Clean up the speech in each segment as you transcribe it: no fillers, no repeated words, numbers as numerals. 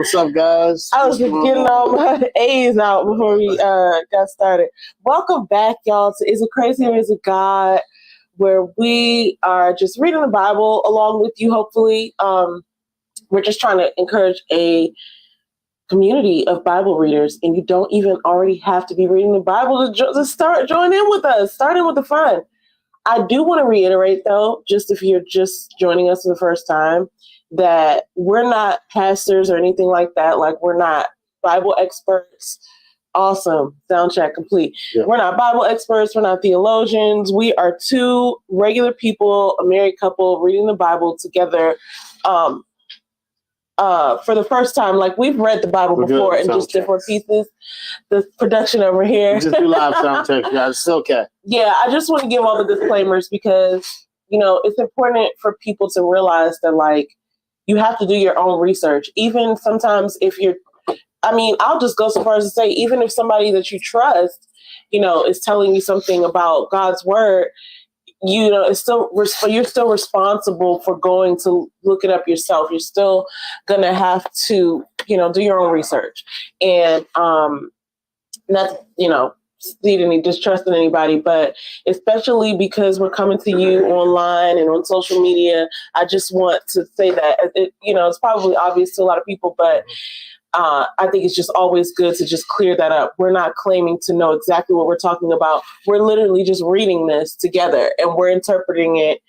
What's up, guys? I was just getting all my A's out before we got started. Welcome back, y'all, to Is It Crazy or Is It God? Where we are just reading the Bible along with you, hopefully. We're just trying to encourage a community of Bible readers, and you don't even already have to be reading the Bible to join in with us, starting with the fun. I do want to reiterate, though, just if you're just joining us for the first time, that we're not pastors or anything like that. Like, we're not Bible experts. Awesome. Sound check complete. Yeah. We're not Bible experts. We're not theologians. We are two regular people, a married couple, reading the Bible together for the first time. Like, we've read the Bible before in just different pieces. The production over here. We just do live sound checks, guys. It's okay. Yeah, I just want to give all the disclaimers because, you know, it's important for people to realize that, like, you have to do your own research. Even sometimes I'll just go so far as to say, even if somebody that you trust, you know, is telling you something about God's word, you know, you're still responsible for going to look it up yourself. You're still going to have to, you know, do your own research. And not, you know, need any distrust in anybody, but especially because we're coming to you online and on social media, I just want to say that it's probably obvious to a lot of people, but I think it's just always good to just clear that up. We're not claiming to know exactly what we're talking about. We're literally just reading this together and we're interpreting it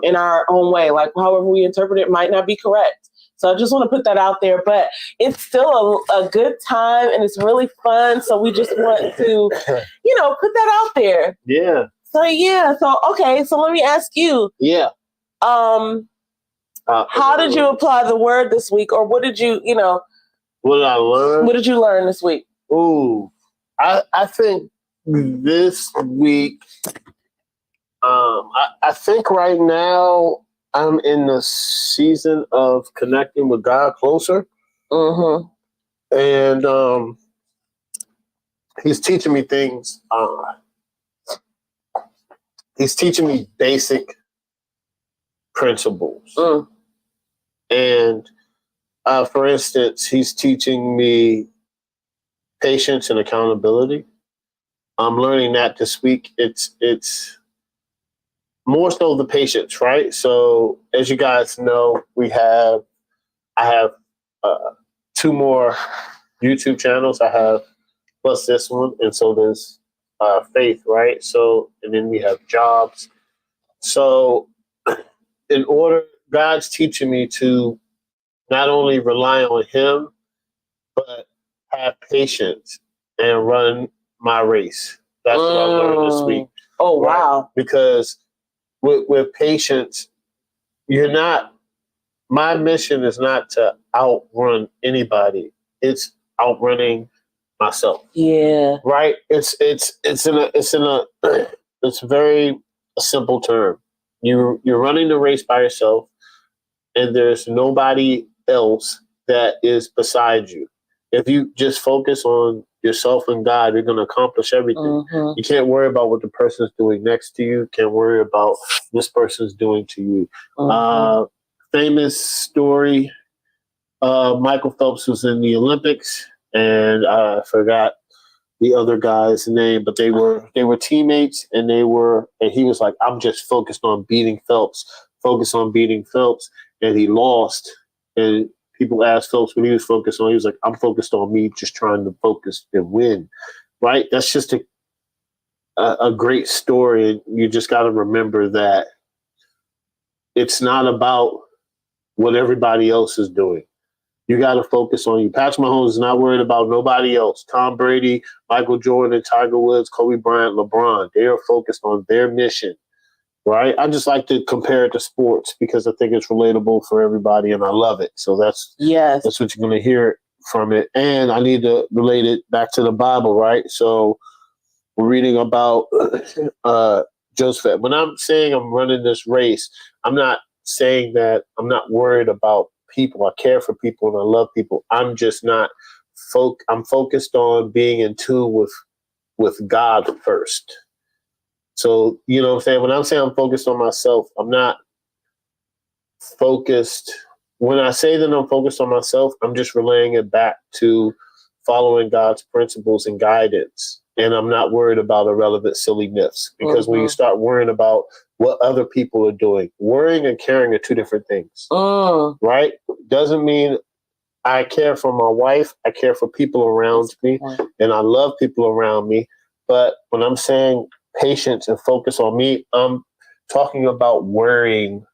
in our own way. Like, however we interpret it might not be correct. So I just want to put that out there, but it's still a good time and it's really fun. So we just want to, you know, put that out there. Yeah. So okay. So let me ask you. Yeah. How did you apply the word this week, or what did you what did I learn? What did you learn this week? Ooh, I think this week, I think right now I'm in the season of connecting with God closer. Mm-hmm. And he's teaching me things. He's teaching me basic principles. Mm. And for instance, he's teaching me patience and accountability. I'm learning that this week. It's more so the patience, right? So as you guys know, I have 2 more YouTube channels. I have plus this one, and so there's Faith, right? So, and then we have jobs. So God's teaching me to not only rely on him, but have patience and run my race. That's what I learned this week. Oh, right? Wow. Because with patience, my mission is not to outrun anybody. It's outrunning myself. Yeah. Right? It's very a simple term. You're running the race by yourself, and there's nobody else that is beside you. If you just focus on yourself and God, you're going to accomplish everything. Mm-hmm. You can't worry about what the person's doing next to you. Can't worry about this person's doing to you. Mm-hmm. Famous story. Michael Phelps was in the Olympics, and I forgot the other guy's name, but they were teammates, and he was like, I'm just focused on beating Phelps, and he lost. And people asked Phelps what he was focused on. He was like, I'm focused on me just trying to focus and win. Right? That's just a great story. And you just got to remember that it's not about what everybody else is doing. You got to focus on you. Patrick Mahomes is not worried about nobody else. Tom Brady, Michael Jordan, Tiger Woods, Kobe Bryant, LeBron. They are focused on their mission, right? I just like to compare it to sports because I think it's relatable for everybody, and I love it. So that's what you're going to hear from it. And I need to relate it back to the Bible, right? So we're reading about Joseph. When I'm saying I'm running this race, I'm not saying that I'm not worried about people. I care for people and I love people. I'm just not I'm focused on being in tune with God first. So, you know what I'm saying? When I'm saying I'm focused on myself, I'm not focused when I say that I'm focused on myself, I'm just relaying it back to following God's principles and guidance. And I'm not worried about irrelevant, silly myths. Because when you start worrying about what other people are doing, worrying and caring are two different things. Right? Doesn't mean I care for my wife. I care for people around me. And I love people around me. But when I'm saying patience and focus on me, I'm talking about worrying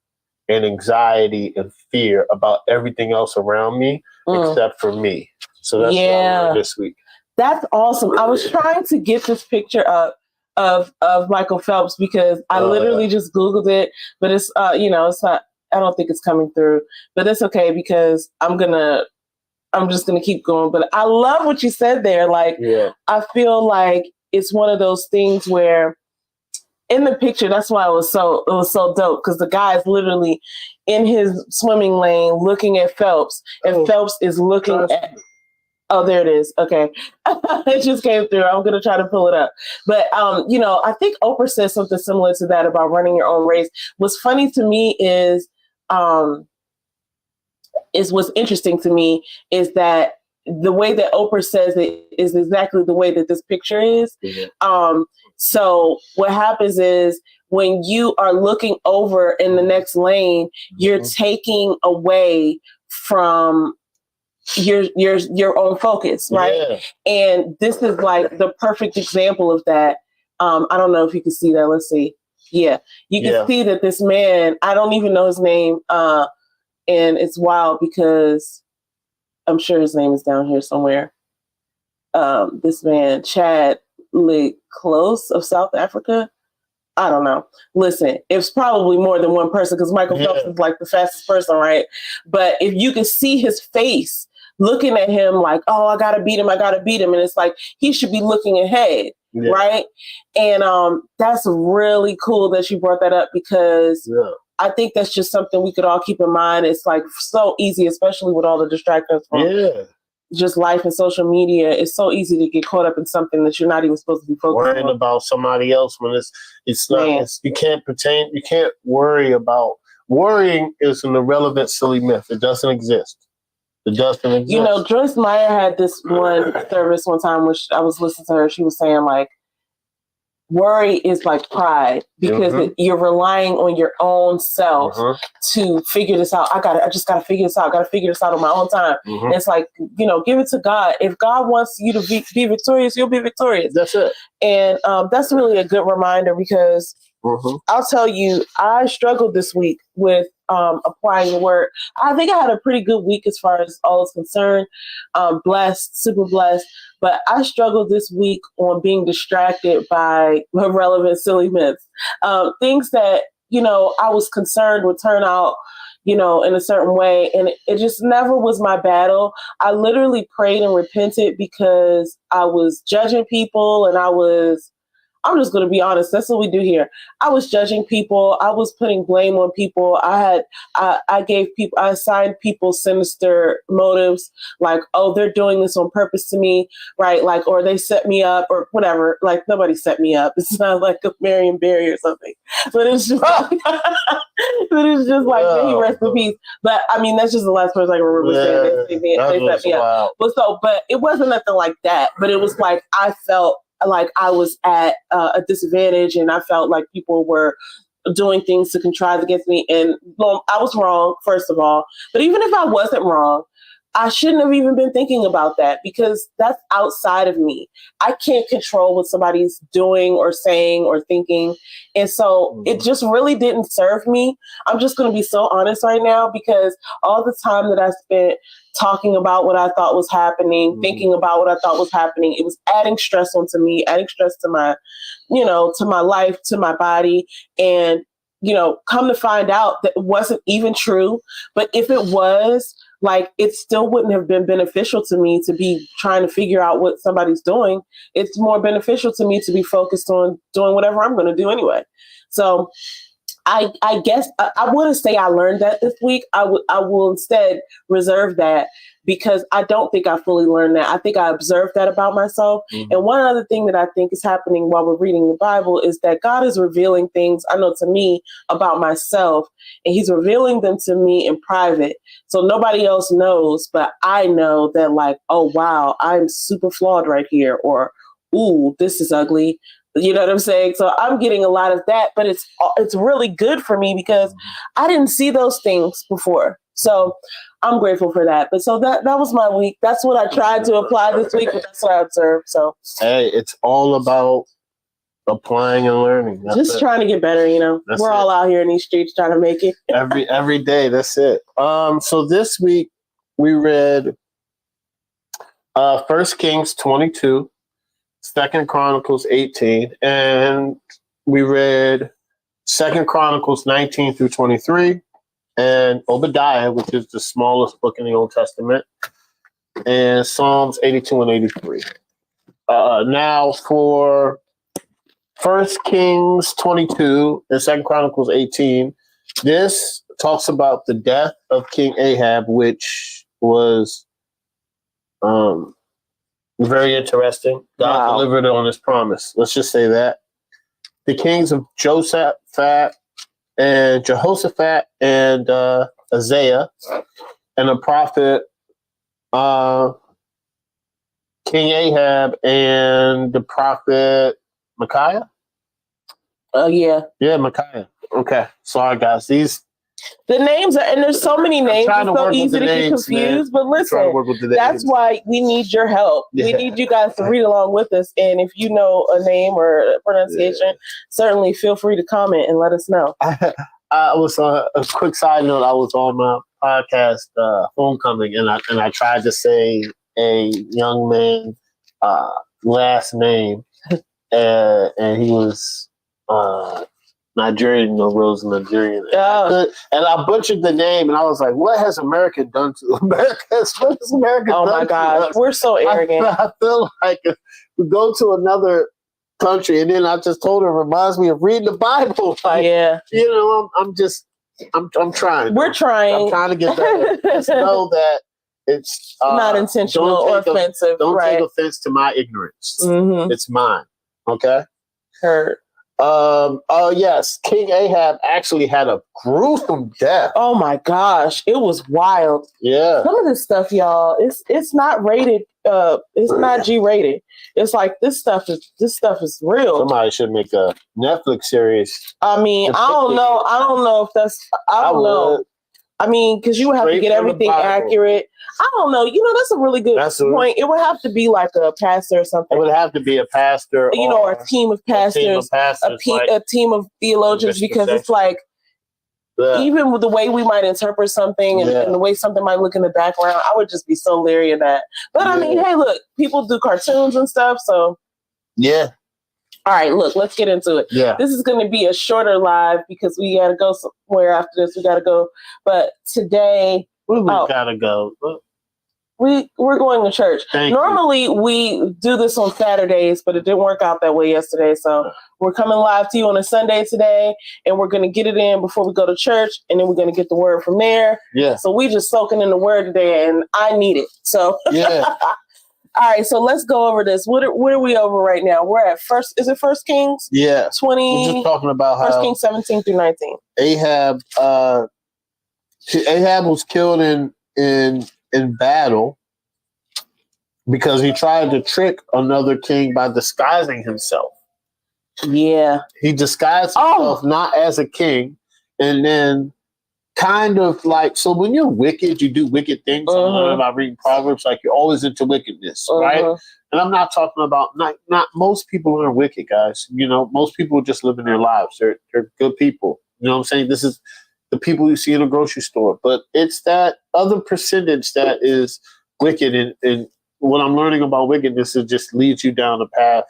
and anxiety and fear about everything else around me except for me. So that's what I learned this week. That's awesome. I was trying to get this picture up of Michael Phelps because I literally just Googled it, but it's it's not. I don't think it's coming through, but it's okay because I'm just gonna keep going. But I love what you said there. Like, I feel like it's one of those things where in the picture, that's why it was so dope because the guy is literally in his swimming lane looking at Phelps, and Phelps is looking at. Oh, there it is. Okay. It just came through. I'm going to try to pull it up. But, I think Oprah says something similar to that about running your own race. What's funny to me is what's interesting to me is that the way that Oprah says it is exactly the way that this picture is. So what happens is when you are looking over in the next lane, you're taking away from your own focus, right? And this is like the perfect example of that. I don't know if you can see that. Let's see. Yeah, you can see that this man, I don't even know his name, and it's wild because I'm sure his name is down here somewhere. This man, Chad Close of South Africa. I don't know. Listen, it's probably more than one person because Michael Phelps is like the fastest person, right? But if you can see his face looking at him like, oh, I gotta beat him. And it's like, he should be looking ahead. Right. And that's really cool that you brought that up because I think that's just something we could all keep in mind. It's like so easy, especially with all the distractions from just life and social media. It's so easy to get caught up in something that you're not even supposed to be focused worrying on. About somebody else when it's not, you can't worry about. Worrying is an irrelevant, silly myth. It doesn't exist. It doesn't exist. Joyce Meyer had this one service one time, which I was listening to her. She was saying like, worry is like pride because you're relying on your own self to figure this out. I just gotta figure this out. I gotta figure this out on my own time. And it's like, give it to God. If God wants you to be victorious, you'll be victorious. That's it. And that's really a good reminder because I'll tell you, I struggled this week with applying the word. I think I had a pretty good week as far as all is concerned. Blessed, super blessed. But I struggled this week on being distracted by irrelevant, silly myths. Things that, I was concerned would turn out, in a certain way. And it just never was my battle. I literally prayed and repented because I was judging people and I'm just going to be honest. That's what we do here. I was judging people. I was putting blame on people. I assigned people sinister motives, like, oh, they're doing this on purpose to me, right? Like, or they set me up or whatever. Like, nobody set me up. It's not like a Marion Barry or something, but it's just, may he rest in peace. But I mean, that's just the last person I can remember saying they set me up. But it wasn't nothing like that. But it was like, I felt like I was at a disadvantage and I felt like people were doing things to contrive against me. And I was wrong, first of all. But even if I wasn't wrong, I shouldn't have even been thinking about that because that's outside of me. I can't control what somebody's doing or saying or thinking. And so it just really didn't serve me. I'm just going to be so honest right now because all the time that I spent talking about what I thought was happening, thinking about what I thought was happening, it was adding stress onto me, adding stress to my, to my life, to my body. And, come to find out that it wasn't even true. But if it was, like, it still wouldn't have been beneficial to me to be trying to figure out what somebody's doing. It's more beneficial to me to be focused on doing whatever I'm going to do anyway. So I guess I wouldn't say I learned that this week. I will instead reserve that because I don't think I fully learned that. I think I observed that about myself. Mm-hmm. And one other thing that I think is happening while we're reading the Bible is that God is revealing things, I know, to me about myself, and he's revealing them to me in private. So nobody else knows, but I know that, like, oh, wow, I'm super flawed right here, or, ooh, this is ugly. You know what I'm saying? So I'm getting a lot of that, but it's really good for me because I didn't see those things before. So I'm grateful for that. But so that was my week. That's what I tried to apply this week, but that's what I observed. So hey, it's all about applying and learning. That's just trying to get better, you know. We're all out here in these streets trying to make it. every day, that's it. So this week we read 1 Kings 22. 2 Chronicles 18, and we read 2 Chronicles 19 through 23, and Obadiah, which is the smallest book in the Old Testament, and Psalms 82 and 83. Now for 1 Kings 22 and 2 Chronicles 18, this talks about the death of King Ahab, which was very interesting. God delivered on his promise. Let's just say that. The kings of Jehoshaphat and Isaiah and the prophet King Ahab and the prophet Micaiah. Yeah. Yeah, Micaiah. Okay. Sorry, guys. The names are, and there's so many names, it's so easy to get confused. But listen, that's why we need your help. Yeah. We need you guys to read along with us. And if you know a name or a pronunciation, certainly feel free to comment and let us know. I was a quick side note. I was on my podcast, Homecoming, and I tried to say a young man's last name, and he was Nigerian, Rose Nigerian. Oh. And I butchered the name, and I was like, what has America done to America? What has America done? Oh my gosh, we're so arrogant. I feel like if we go to another country, and then I just told her, it reminds me of reading the Bible. Like, yeah. You know, I'm trying. We're trying. I'm trying to get better. Just know that it's not intentional or offensive. Don't take offense to my ignorance. Mm-hmm. It's mine. Okay? Heard. Yes, King Ahab actually had a gruesome death. Oh my gosh, it was wild. Yeah, some of this stuff, y'all, it's not rated. It's not G-rated. It's like this stuff is real. Somebody should make a Netflix series. I mean, I don't know if that's. I don't know. I mean, because you would have to get everything accurate. I don't know. You know, that's a really good point. It would have to be like a pastor or something. It would have to be a pastor, or a team of pastors, a team of theologians, because it's like, even with the way we might interpret something and the way something might look in the background, I would just be so leery of that. But I mean, hey, look, people do cartoons and stuff, so yeah. All right, look, let's get into it. Yeah. This is going to be a shorter live because we got to go somewhere after this. We got to go. But today... We got to go. We're going to church. Normally, we do this on Saturdays, but it didn't work out that way yesterday. So we're coming live to you on a Sunday today, and we're going to get it in before we go to church, and then we're going to get the word from there. Yeah. So we just soaking in the word today, and I need it. So... Yeah. All right, so let's go over this. What are we over right now? We're at is it 1 Kings? Yeah. 20. We're just talking about 1 Kings 17 through 19. Ahab was killed in battle because he tried to trick another king by disguising himself. Yeah. He disguised himself not as a king, and then kind of like, so when you're wicked, you do wicked things. I learned about reading Proverbs, like you're always into wickedness, right? And I'm not talking about, not most people aren't wicked, guys. You know, most people just living their lives. They're good people. You know what I'm saying? This is the people you see in a grocery store. But it's that other percentage that is wicked. And what I'm learning about wickedness, it just leads you down the path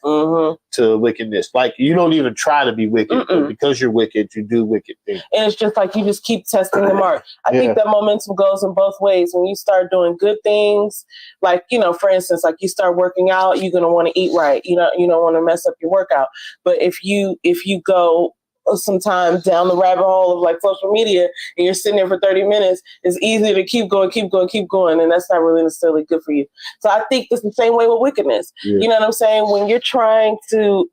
to wickedness. Like, you don't even try to be wicked, but because you're wicked, you do wicked things. And it's just like you just keep testing the mark. I think that momentum goes in both ways. When you start doing good things, like, you know, for instance, like you start working out, you're going to want to eat right. You know, you don't want to mess up your workout. But if you go some time down the rabbit hole of like social media and you're sitting there for 30 minutes, it's easy to keep going. And that's not really necessarily good for you. So I think it's the same way with wickedness. Yeah. You know what I'm saying? When you're trying to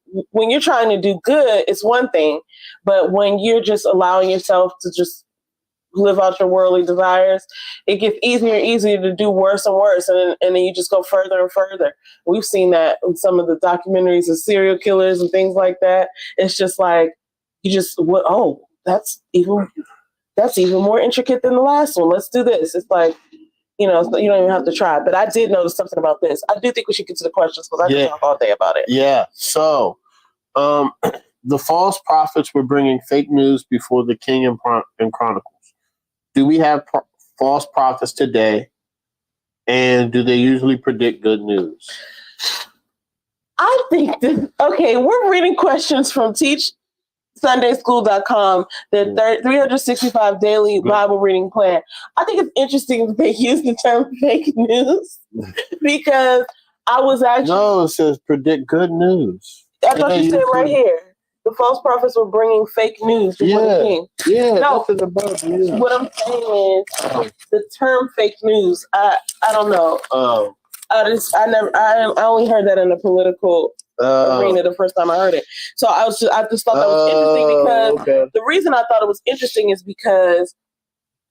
do good, it's one thing. But when you're just allowing yourself to just live out your worldly desires, it gets easier and easier to do worse and worse, and then you just go further and further. We've seen that in some of the documentaries of serial killers and things like that. It's just like that's even more intricate than the last one. Let's do this. It's like, you don't even have to try. But I did notice something about this. I do think we should get to the questions because I could talk all day about it. Yeah. So, the false prophets were bringing fake news before the king in Chronicles. Do we have false prophets today? And do they usually predict good news? I think we're reading questions from TeachSundaySchool.com, the 365 daily Bible reading plan. I think it's interesting that they use the term fake news because I was actually... No, it says predict good news. I thought you said right here. The false prophets were bringing fake news before the king. Yeah, no, that's above news. What I'm saying is the term fake news. I don't know. I only heard that in the political arena the first time I heard it. So I just thought that was interesting because the reason I thought it was interesting is because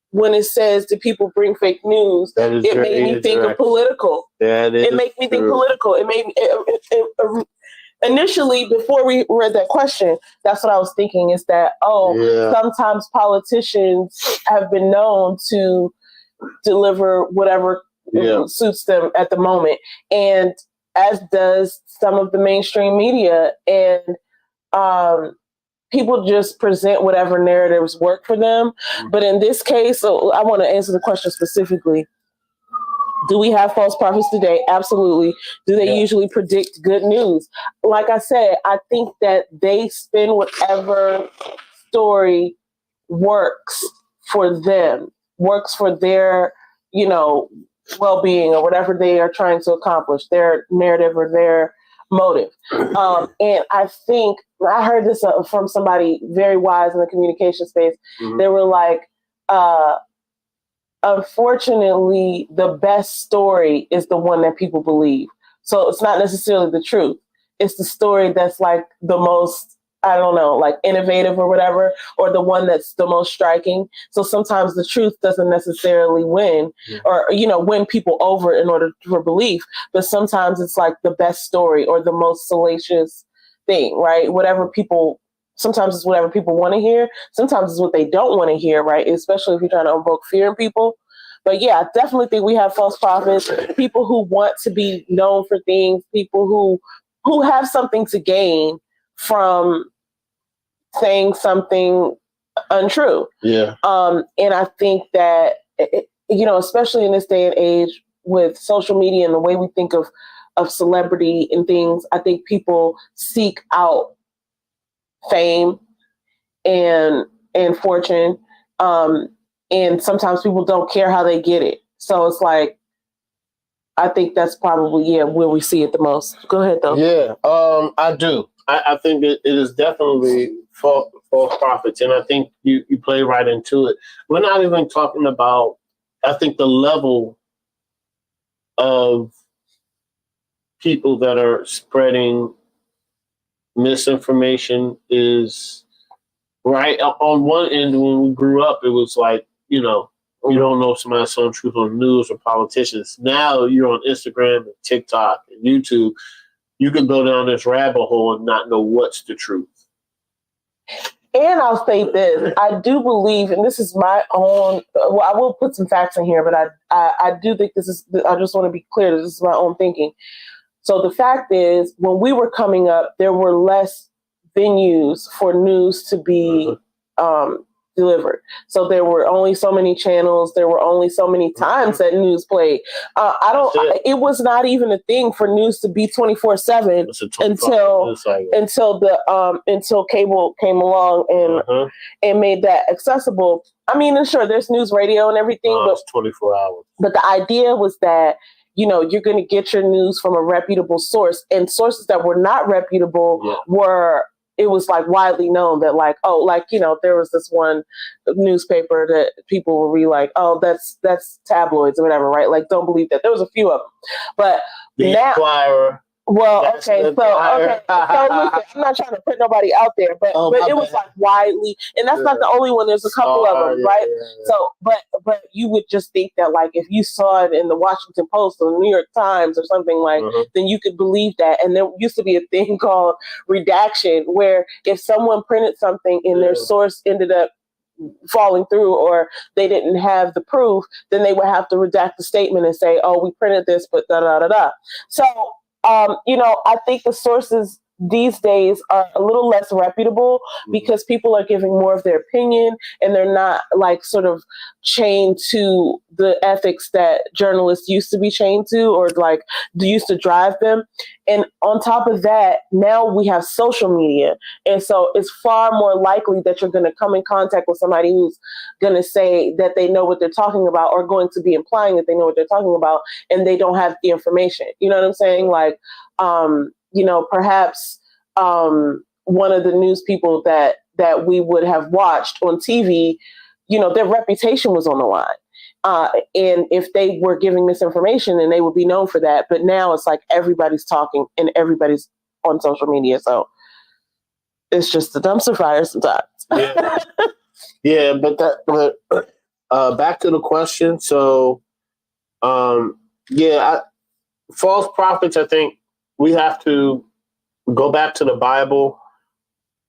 when it says do people bring fake news, it made me think of political. It made me think political. It made me. Initially, before we read that question, that's what I was thinking is that, sometimes politicians have been known to deliver whatever suits them at the moment. And as does some of the mainstream media. And people just present whatever narratives work for them. But in this case, so I want to answer the question specifically. Do we have false prophets today? Absolutely. Do they usually predict good news? Like I said, I think that they spin whatever story works for them, works for their, well-being or whatever they are trying to accomplish, their narrative or their motive. And I think I heard this from somebody very wise in the communication space. Mm-hmm. They were like, unfortunately, the best story is the one that people believe. So it's not necessarily the truth. It's the story that's like the most, I don't know, like innovative or whatever, or the one that's the most striking. So sometimes the truth doesn't necessarily win or, win people over in order for belief. But sometimes it's like the best story or the most salacious thing, right? Sometimes it's whatever people want to hear. Sometimes it's what they don't want to hear, right? Especially if you're trying to evoke fear in people. But yeah, I definitely think we have false prophets, people who want to be known for things, people who have something to gain from saying something untrue. Yeah. And I think that, especially in this day and age with social media and the way we think of celebrity and things, I think people seek out fame and fortune, and sometimes people don't care how they get it. So it's like, I think that's probably where we see it the most. Go ahead though. Yeah, I do. I think it is definitely false prophets, and I think you play right into it. We're not even talking about. I think the level of people that are spreading misinformation is right. On one end, when we grew up, it was like, you don't know if somebody's telling truth on the news or politicians. Now you're on Instagram and TikTok and YouTube. You can go down this rabbit hole and not know what's the truth. And I'll say this, I do believe, and this is my own, well, I will put some facts in here, but I do think this is, I just want to be clear that this is my own thinking. So the fact is, when we were coming up, there were less venues for news to be delivered. So there were only so many channels. There were only so many times that news played. It was not even a thing for news to be 24/7 until cable came along and made that accessible. I mean, and sure, there's news radio and everything, but it's 24 hours. But the idea was that, you're going to get your news from a reputable source, and sources that were not reputable were it was like widely known that like, oh, like, you know, there was this one newspaper that people will read like, oh, that's tabloids or whatever, right? Like, don't believe that. There was a few of them, but The now, Inquirer. well, That's okay, the so Inquirer. listen, I'm not trying to put nobody out there, but My it was bad. like widely, and that's not the only one. There's a couple of them, right? Yeah. So, but you would just think that like if you saw it in the Washington Post or the New York Times or something like, then you could believe that. And there used to be a thing called redaction, where if someone printed something and their source ended up falling through or they didn't have the proof, then they would have to redact the statement and say, oh, we printed this, but da da da da. So, you know, I think the sources these days are a little less reputable because people are giving more of their opinion and they're not like sort of chained to the ethics that journalists used to be chained to or like used to drive them. And on top of that, now we have social media. And so it's far more likely that you're going to come in contact with somebody who's going to say that they know what they're talking about or going to be implying that they know what they're talking about and they don't have the information. You know what I'm saying? Like, you know, perhaps one of the news people that we would have watched on TV, you know, their reputation was on the line. And if they were giving misinformation, then they would be known for that. But now it's like everybody's talking and everybody's on social media. So it's just a dumpster fire sometimes. Yeah, but back to the question. So, false prophets, I think we have to go back to the Bible,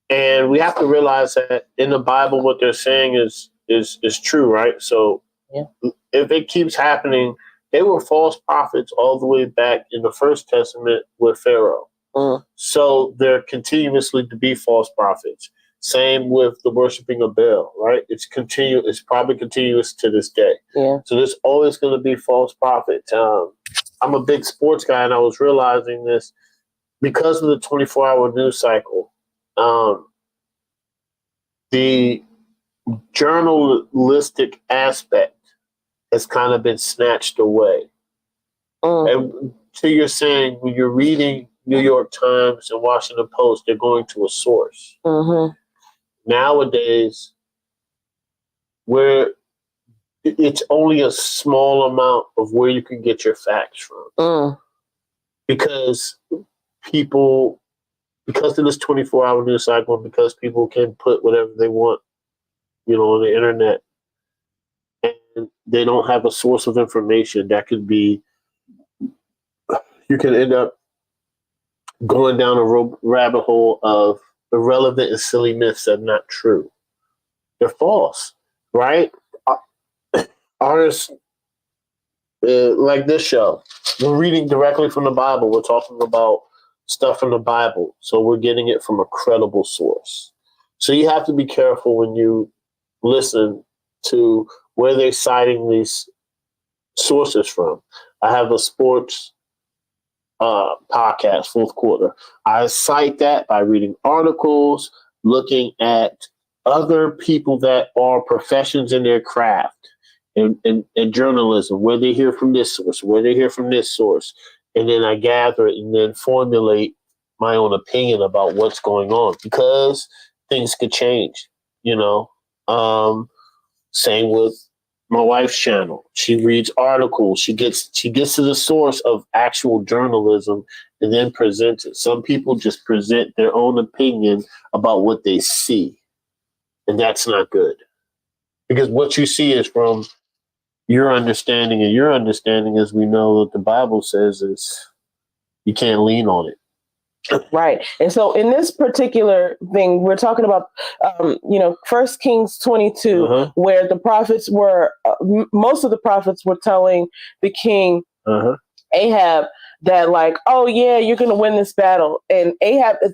and we have to realize that in the Bible, what they're saying is true, right? So if it keeps happening, they were false prophets all the way back in the First Testament with Pharaoh. So they're continuously to be false prophets. Same with the worshiping of Baal, right? It's probably continuous to this day. So there's always going to be false prophets. I'm a big sports guy, and I was realizing this because of the 24-hour news cycle. The journalistic aspect has kind of been snatched away. And so you're saying when you're reading New York Times and Washington Post, they're going to a source. Nowadays, where it's only a small amount of where you can get your facts from. Because because of this 24-hour news cycle, because people can put whatever they want, you know, on the internet, and they don't have a source of information that could be, you can end up going down a rabbit hole of irrelevant and silly myths that are not true. They're false, right? Artists like this show, we're reading directly from the Bible. We're talking about stuff from the Bible, so we're getting it from a credible source. So you have to be careful when you listen to where they're citing these sources from. I have a sports podcast, Fourth Quarter. I cite that by reading articles, looking at other people that are professions in their craft and journalism, where they hear from this source, where they hear from this source. And then I gather it and then formulate my own opinion about what's going on, because things could change, you know. Same with my wife's channel. She reads articles. She gets to the source of actual journalism and then presents it. Some people just present their own opinion about what they see, and that's not good, because what you see is from your understanding, and your understanding, as we know what the Bible says, is you can't lean on it. Right. And so in this particular thing, we're talking about, you know, 1 Kings 22, where the prophets were, most of the prophets were telling the king Ahab that like, oh yeah, you're going to win this battle. And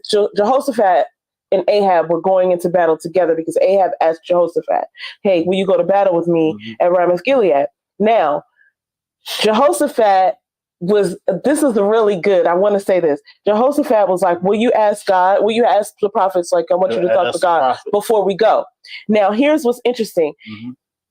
Jehoshaphat and Ahab were going into battle together because Ahab asked Jehoshaphat, hey, will you go to battle with me at Ramoth Gilead? Now, Jehoshaphat this is really good. I want to say this. Jehoshaphat was like, will you ask God? Will you ask the prophets? Like, I want you to talk to God before we go. Now, here's what's interesting.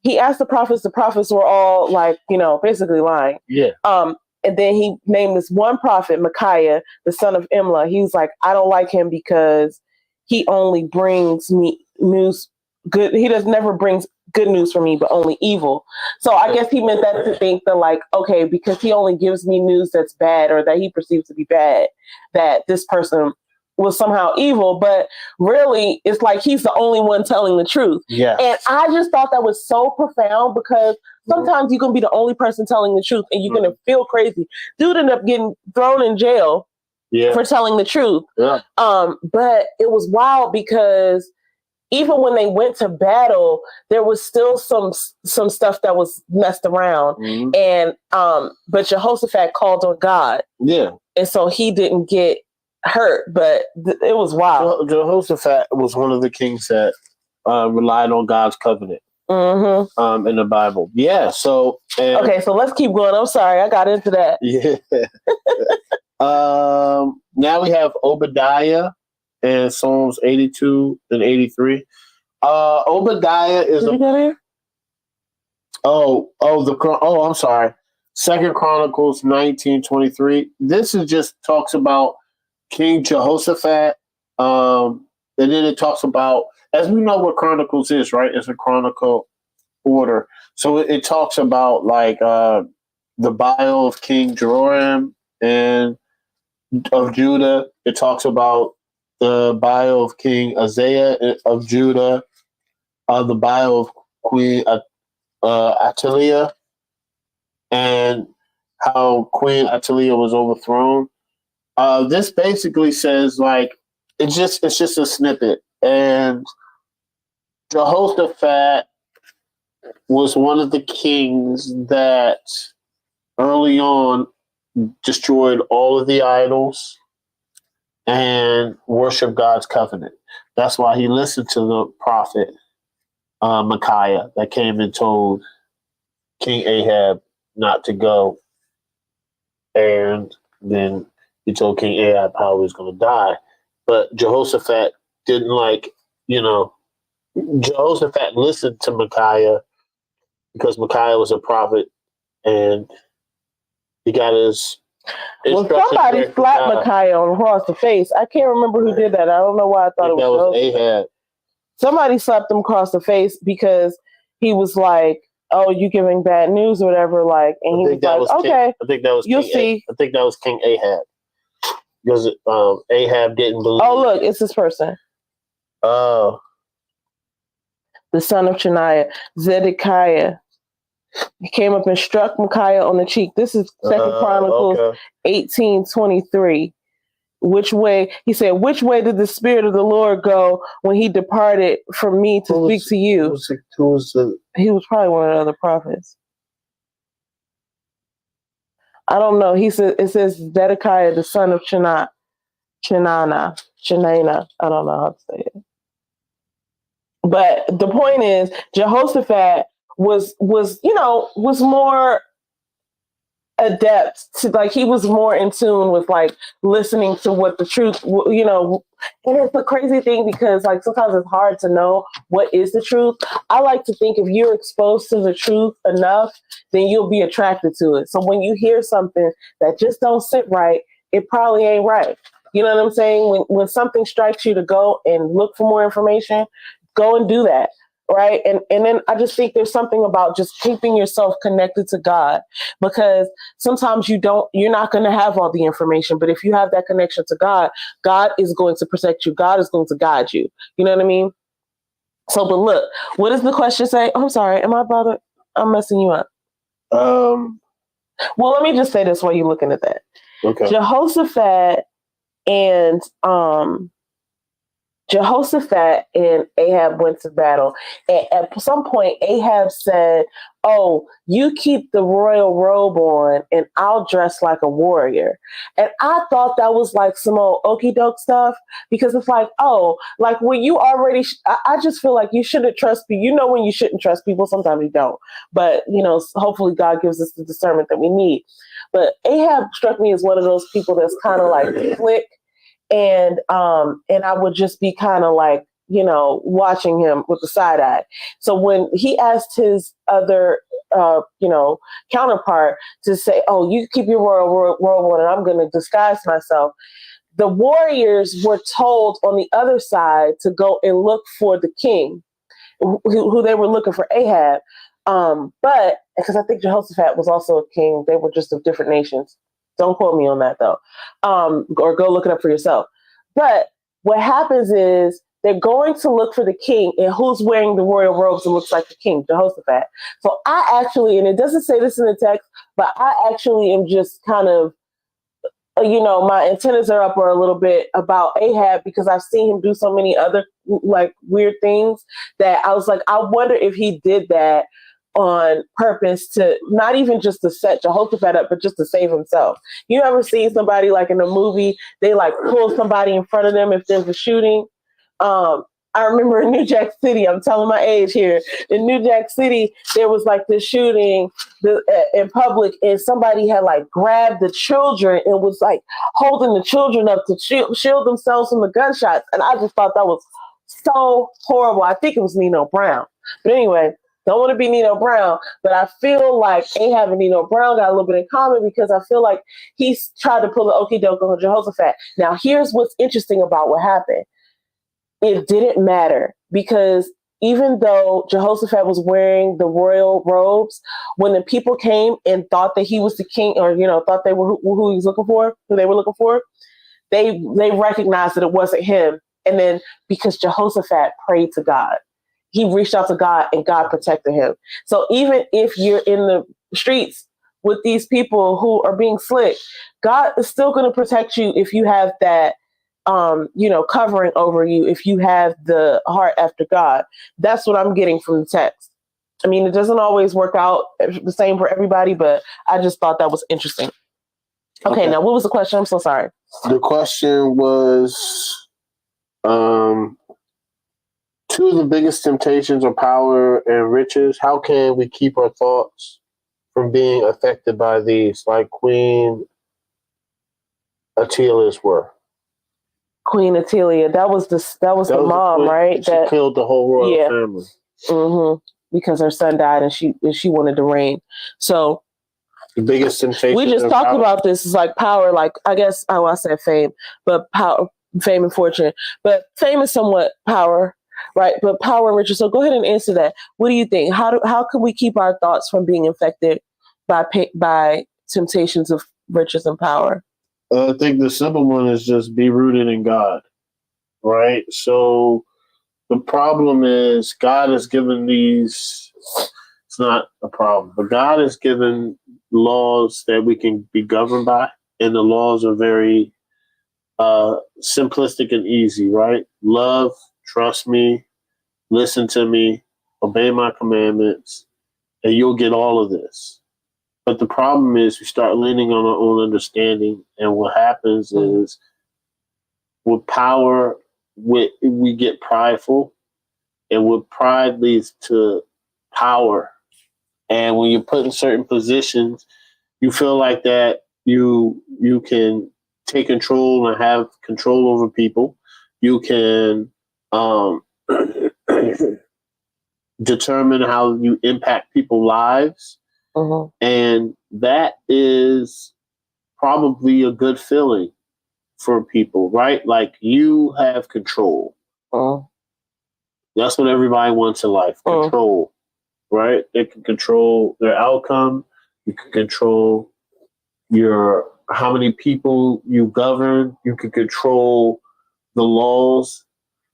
He asked the prophets. The prophets were all like, you know, basically lying. And then he named this one prophet, Micaiah, the son of Imlah. He was like, I don't like him because he only brings me news good. He does never brings good news for me, but only evil. So I guess he meant that to think that like, okay, because he only gives me news that's bad or that he perceives to be bad, that this person was somehow evil. But really, it's like he's the only one telling the truth. Yeah. And I just thought that was so profound because sometimes you can be the only person telling the truth and you're going to feel crazy. Dude ended up getting thrown in jail for telling the truth. Yeah. But it was wild because even when they went to battle, there was still some stuff that was messed around. Mm-hmm. And but Jehoshaphat called on God. Yeah. And so he didn't get hurt, but it was wild. Jehoshaphat was one of the kings that relied on God's covenant in the Bible. Yeah. So okay, so let's keep going. I'm sorry, I got into that. Yeah. Now we have Obadiah and Psalms 82 and 83. Obadiah is Did you get here? I'm sorry. Second Chronicles 19:23. This is just talks about King Jehoshaphat. And then it talks about, as we know what Chronicles is, right? It's a chronicle order. So it talks about like the Baal of King Jehoram and of Judah. It talks about the Baal of King Isaiah of Judah, the Baal of Queen Attaliah, and how Queen Attaliah was overthrown. This basically says like it's just a snippet, and Jehoshaphat was one of the kings that early on destroyed all of the idols and worshiped God's covenant. That's why he listened to the prophet Micaiah that came and told King Ahab not to go. And then he told King Ahab how he was going to die. But Jehoshaphat didn't Jehoshaphat listened to Micaiah because Micaiah was a prophet and he got his. Well, somebody slapped Micaiah across the face. I can't remember who did that. I don't know why I thought it was Ahab. Somebody slapped him across the face because he was like, "Oh, you giving bad news or whatever." Like, and he was like, "Okay, I think that was you'll see." I think that was King Ahab because Ahab didn't believe. Oh, look, it's this person. Oh, the son of Chaniah, Zedekiah. He came up and struck Micaiah on the cheek. This is Second Chronicles 18:23. Which way, he said, which way did the Spirit of the Lord go when he departed from me to speak to you? He was probably one of the other prophets. I don't know. He said, it says Zedekiah, the son of Chinana. I don't know how to say it. But the point is, Jehoshaphat was more adept to, like, he was more in tune with like listening to what the truth, and it's a crazy thing because like sometimes it's hard to know what is the truth. I like to think if you're exposed to the truth enough, then you'll be attracted to it. So when you hear something that just don't sit right, it probably ain't right. You know what I'm saying? When something strikes you to go and look for more information, go and do that. Right. And then I just think there's something about just keeping yourself connected to God, because sometimes you're not going to have all the information. But if you have that connection to God, God is going to protect you. God is going to guide you. You know what I mean? So, but look, what does the question say? Oh, I'm sorry. Am I bothered? I'm messing you up. Well, let me just say this while you're looking at that. Okay. Jehoshaphat and Ahab went to battle. And at some point, Ahab said, "Oh, you keep the royal robe on and I'll dress like a warrior." And I thought that was like some old okie doke stuff, because it's like, oh, like when you already, I just feel like you shouldn't trust people. You know when you shouldn't trust people, sometimes you don't. But, hopefully God gives us the discernment that we need. But Ahab struck me as one of those people that's kind of like slick. And I would just be kind of like, watching him with the side eye. So when he asked his other, counterpart to say, "Oh, you keep your royal robe on and I'm going to disguise myself," the warriors were told on the other side to go and look for the king, who they were looking for Ahab. But because I think Jehoshaphat was also a king, they were just of different nations. Don't quote me on that though, or go look it up for yourself. But what happens is they're going to look for the king, and who's wearing the royal robes and looks like the king, Jehoshaphat. So I actually, and it doesn't say this in the text, but I actually am just kind of, my antennas are up a little bit about Ahab because I've seen him do so many other like weird things that I was like, I wonder if he did that on purpose to not even just to set Jehoshaphat up, but just to save himself. You ever see somebody like in a movie, they like pull somebody in front of them if there's a shooting? I remember in New Jack City, I'm telling my age here, in New Jack City, there was like this shooting in public, and somebody had like grabbed the children and was like holding the children up to shield themselves from the gunshots. And I just thought that was so horrible. I think it was Nino Brown. But anyway, don't want to be Nino Brown, but I feel like Ahab and Nino Brown got a little bit in common because I feel like he's tried to pull the okie doke on Jehoshaphat. Now, here's what's interesting about what happened. It didn't matter because even though Jehoshaphat was wearing the royal robes, when the people came and thought that he was the king, or thought they were who he was looking for, who they were looking for, they recognized that it wasn't him. And then because Jehoshaphat prayed to God, he reached out to God and God protected him. So even if you're in the streets with these people who are being slick, God is still going to protect you if you have that covering over you, if you have the heart after God. That's what I'm getting from the text. I mean, it doesn't always work out the same for everybody, but I just thought that was interesting. Okay. Now what was the question? I'm so sorry. The question was, two of the biggest temptations are power and riches. How can we keep our thoughts from being affected by these, like Queen Attilia's were? Queen Attilia, that was the mom, right? She killed the whole royal family. Mm-hmm. Because her son died and she wanted to reign. So the biggest temptation. We just talked about this. Is like power, like I guess I said fame, but power, fame and fortune. But fame is somewhat power, right? But power and riches. So go ahead and answer that. What do you think? How can we keep our thoughts from being infected by temptations of riches and power? I think the simple one is just be rooted in God, right? So the problem is God has given these, it's not a problem, but God has given laws that we can be governed by, and the laws are very simplistic and easy, right? Love, trust me, listen to me, obey my commandments, and you'll get all of this. But the problem is we start leaning on our own understanding, and what happens is with power, we get prideful, and with pride leads to power. And when you're put in certain positions, you feel like that you can take control and have control over people. You can determine how you impact people's lives. Mm-hmm. And that is probably a good feeling for people, right? Like you have control. That's what everybody wants in life, control, right? They can control their outcome. You can control how many people you govern. You can control the laws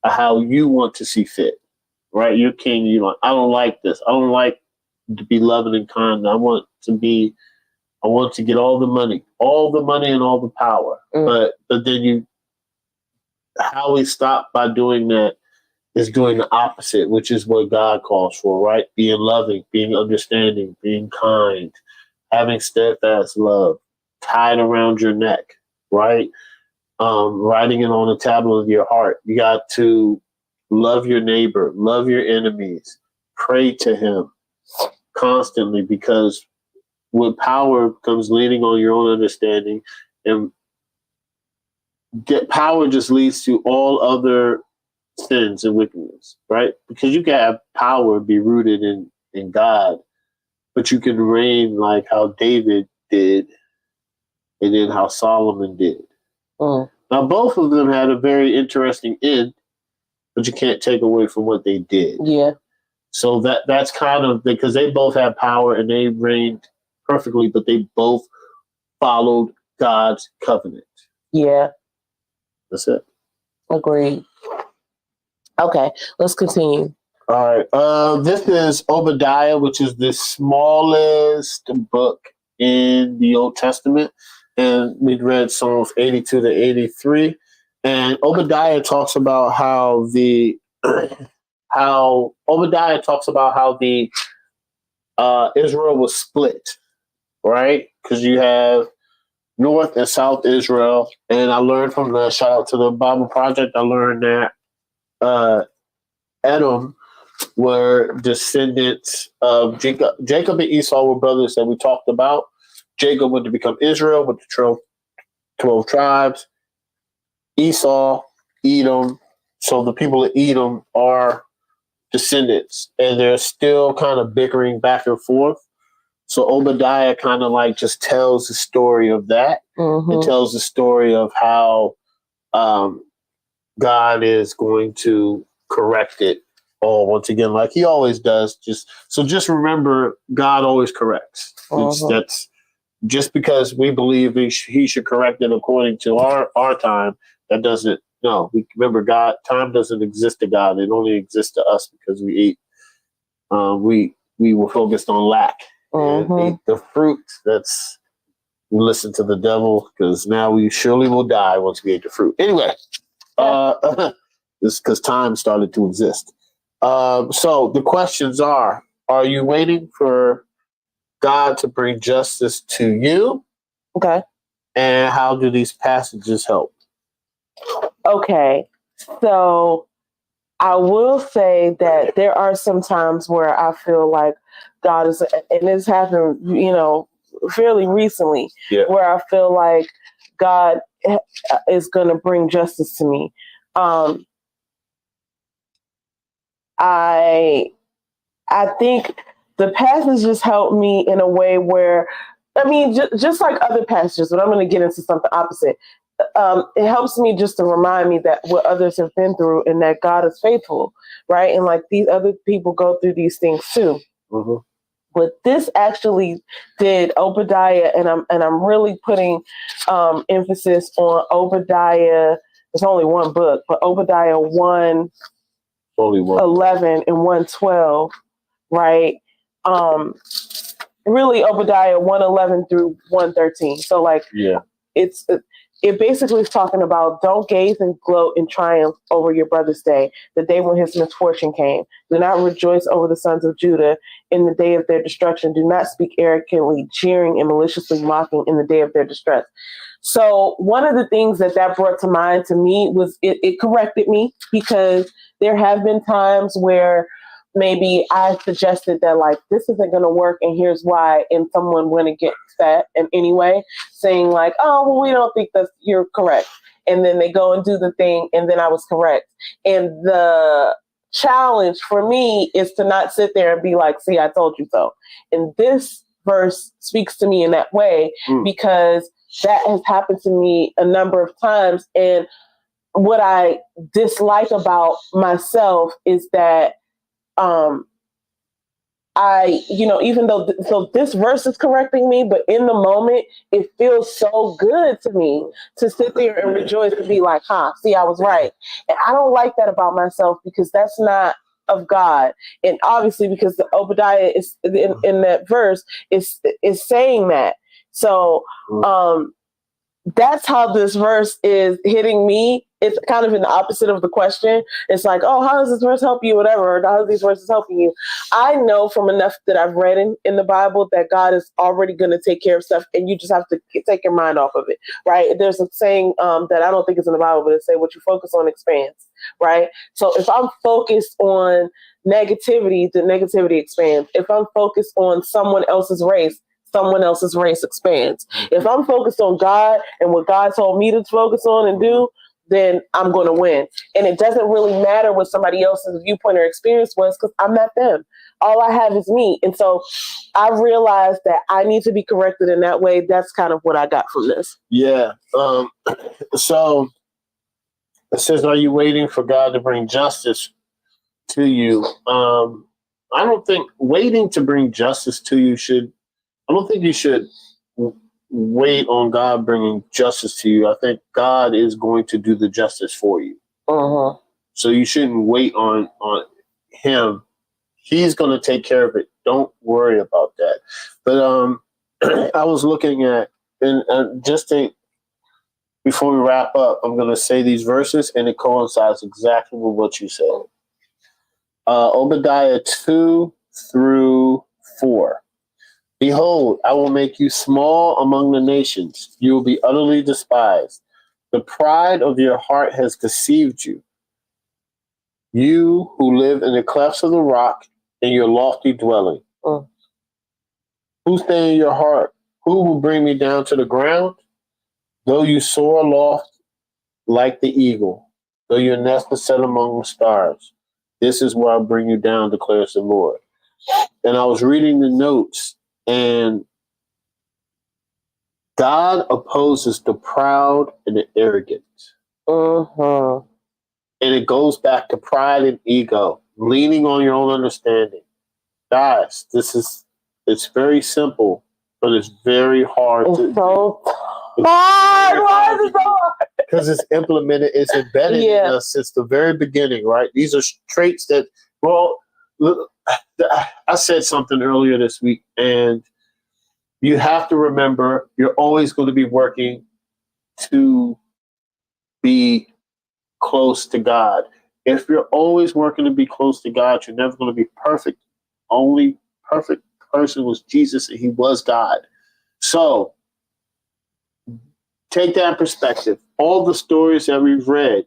of how you want to see fit, right? You're king. I don't like this. I don't like to be loving and kind. I want to get all the money and all the power. But then how we stop by doing that is doing the opposite, which is what God calls for, right? Being loving, being understanding, being kind, having steadfast love tied around your neck, right? Writing it on the tablet of your heart. You got to love your neighbor, love your enemies, pray to him constantly, because with power comes leaning on your own understanding, and power just leads to all other sins and wickedness, right? Because you can have power be rooted in God, but you can reign like how David did and then how Solomon did. Now, both of them had a very interesting end, but you can't take away from what they did. Yeah. So that's kind of because they both had power and they reigned perfectly, but they both followed God's covenant. Yeah. That's it. Agreed. Okay, let's continue. All right. This is Obadiah, which is the smallest book in the Old Testament. And we read Psalms 82 to 83. And Obadiah talks about how the Israel was split, right? Because you have North and South Israel. And I learned from the shout out to the Bible Project, I learned that Edom were descendants of Jacob. Jacob and Esau were brothers that we talked about. Jacob went to become Israel with the 12 tribes. Esau, Edom. So the people of Edom are descendants, and they're still kind of bickering back and forth. So Obadiah kind of like just tells the story of that. Mm-hmm. It tells the story of how God is going to correct it all once again, like he always does. Just remember, God always corrects. That's just because we believe he should correct it according to our time. That doesn't. No, we remember God. Time doesn't exist to God. It only exists to us because we ate. We were focused on lack and ate the fruit. That's listen to the devil because now we surely will die once we ate the fruit. Anyway, this because time started to exist. So the questions are you waiting for God to bring justice to you? Okay. And how do these passages help? Okay. So I will say that there are some times where I feel like God is, and this happened, fairly recently, where I feel like God is going to bring justice to me. I think the passages help me in a way where, just like other passages, but I'm going to get into something opposite. It helps me just to remind me that what others have been through and that God is faithful, right? And like these other people go through these things too. Mm-hmm. But this actually did Obadiah, and I'm really putting emphasis on Obadiah. There's only one book, but Obadiah 1:11 and 1:12, right? Really Obadiah 1:11 through 1:13. So like, it basically is talking about don't gaze and gloat in triumph over your brother's day, the day when his misfortune came. Do not rejoice over the sons of Judah in the day of their destruction. Do not speak arrogantly, jeering and maliciously mocking in the day of their distress. So one of the things that brought to mind to me was it corrected me, because there have been times where maybe I suggested that like this isn't going to work and here's why, and someone went and get upset in any way, saying like, oh, well, we don't think that you're correct, and then they go and do the thing and then I was correct. And the challenge for me is to not sit there and be like, see, I told you so. And this verse speaks to me in that way because that has happened to me a number of times. And what I dislike about myself is that even though so this verse is correcting me, but in the moment, it feels so good to me to sit there and rejoice and be like, see, I was right. And I don't like that about myself because that's not of God. And obviously because the Obadiah is in that verse is saying that. So, that's how this verse is hitting me. It's kind of in the opposite of the question. It's like, oh, how does this verse help you? Whatever. Or how are these verses helping you? I know from enough that I've read in the Bible that God is already going to take care of stuff, and you just have to take your mind off of it, right? There's a saying that I don't think is in the Bible, but it say what you focus on expands, right? So if I'm focused on negativity, the negativity expands. If I'm focused on someone else's race expands. If I'm focused on God and what God told me to focus on and do, then I'm going to win. And it doesn't really matter what somebody else's viewpoint or experience was, because I'm not them. All I have is me. And so I realized that I need to be corrected in that way. That's kind of what I got from this. Yeah. So It says, "Are you waiting for God to bring justice to you?" I don't think waiting to bring justice to you should. I don't think you should wait on God bringing justice to you. I think God is going to do the justice for you. Uh-huh. So you shouldn't wait on Him. He's going to take care of it. Don't worry about that. But I was looking at, and just think, before we wrap up, I'm going to say these verses, and it coincides exactly with what you said. Obadiah 2-4. Behold, I will make you small among the nations. You will be utterly despised. The pride of your heart has deceived you. You who live in the clefts of the rock in your lofty dwelling. Who stay in your heart? Who will bring me down to the ground? Though you soar aloft like the eagle, though your nest is set among the stars, this is where I'll bring you down, declares the Lord. And I was reading the notes, and God opposes the proud and the arrogant. Uh-huh. And it goes back to pride and ego, leaning on your own understanding. Guys, it's very simple, but it's very hard It's so hard. Why is it so hard? Because it's implemented, it's embedded in us since the very beginning, right? These are traits that, well, I said something earlier this week, and you have to remember you're always going to be working to be close to God. If you're always working to be close to God, you're never going to be perfect. Only perfect person was Jesus, and He was God. So take that perspective. All the stories that we've read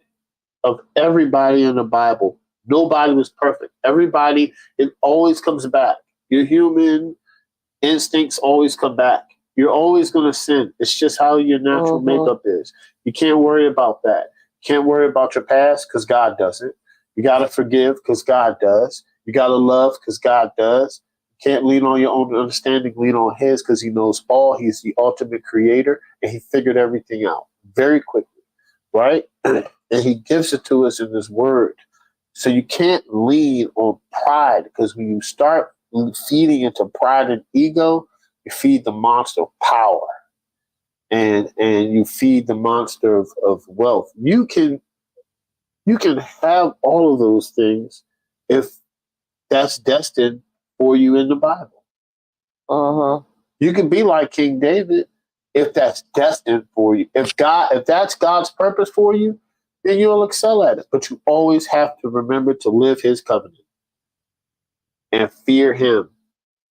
of everybody in the Bible, nobody was perfect. Everybody, it always comes back. Your human instincts always come back. You're always going to sin. It's just how your natural makeup is. You can't worry about that. You can't worry about your past because God doesn't. You got to forgive because God does. You got to love because God does. You can't lean on your own understanding, lean on His because He knows all. He's the ultimate creator, and He figured everything out very quickly, right? And He gives it to us in His word. So you can't lean on pride, because when you start feeding into pride and ego, you feed the monster of power, and you feed the monster of wealth. You can have all of those things if that's destined for you in the Bible. You can be like King David if that's destined for you. If that's God's purpose for you, then you'll excel at it. But you always have to remember to live His covenant and fear Him.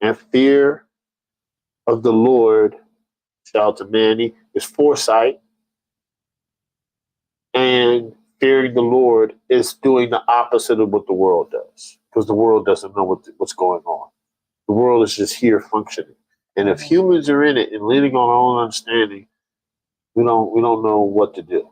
And fear of the Lord, shout out to Manny, is foresight. And fearing the Lord is doing the opposite of what the world does, because the world doesn't know what's going on. The world is just here functioning. And if humans are in it and leaning on our own understanding, we don't know what to do.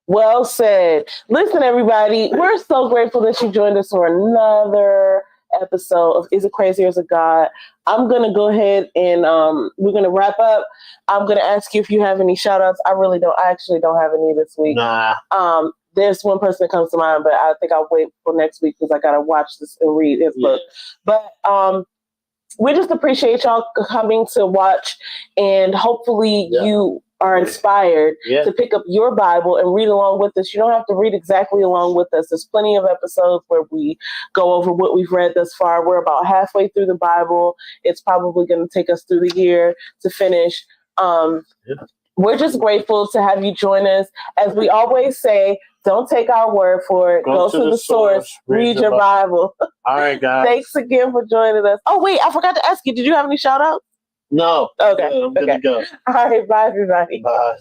Well said. Listen, everybody, we're so grateful that you joined us for another episode of Is It Crazy or Is It God? I'm going to go ahead and we're going to wrap up. I'm going to ask you if you have any shout outs. I actually don't have any this week. Nah. There's one person that comes to mind, but I think I'll wait for next week because I got to watch this and read his book. But we just appreciate y'all coming to watch, and hopefully you are inspired to pick up your Bible and read along with us. You don't have to read exactly along with us. There's plenty of episodes where we go over what we've read thus far. We're about halfway through the Bible. It's probably going to take us through the year to finish. We're just grateful to have you join us. As we always say, don't take our word for it. Go to the source. Read your Bible. All right, guys. Thanks again for joining us. Oh, wait, I forgot to ask you. Did you have any shout outs? No. Okay. I'm good to go. All right. Bye, everybody. Bye.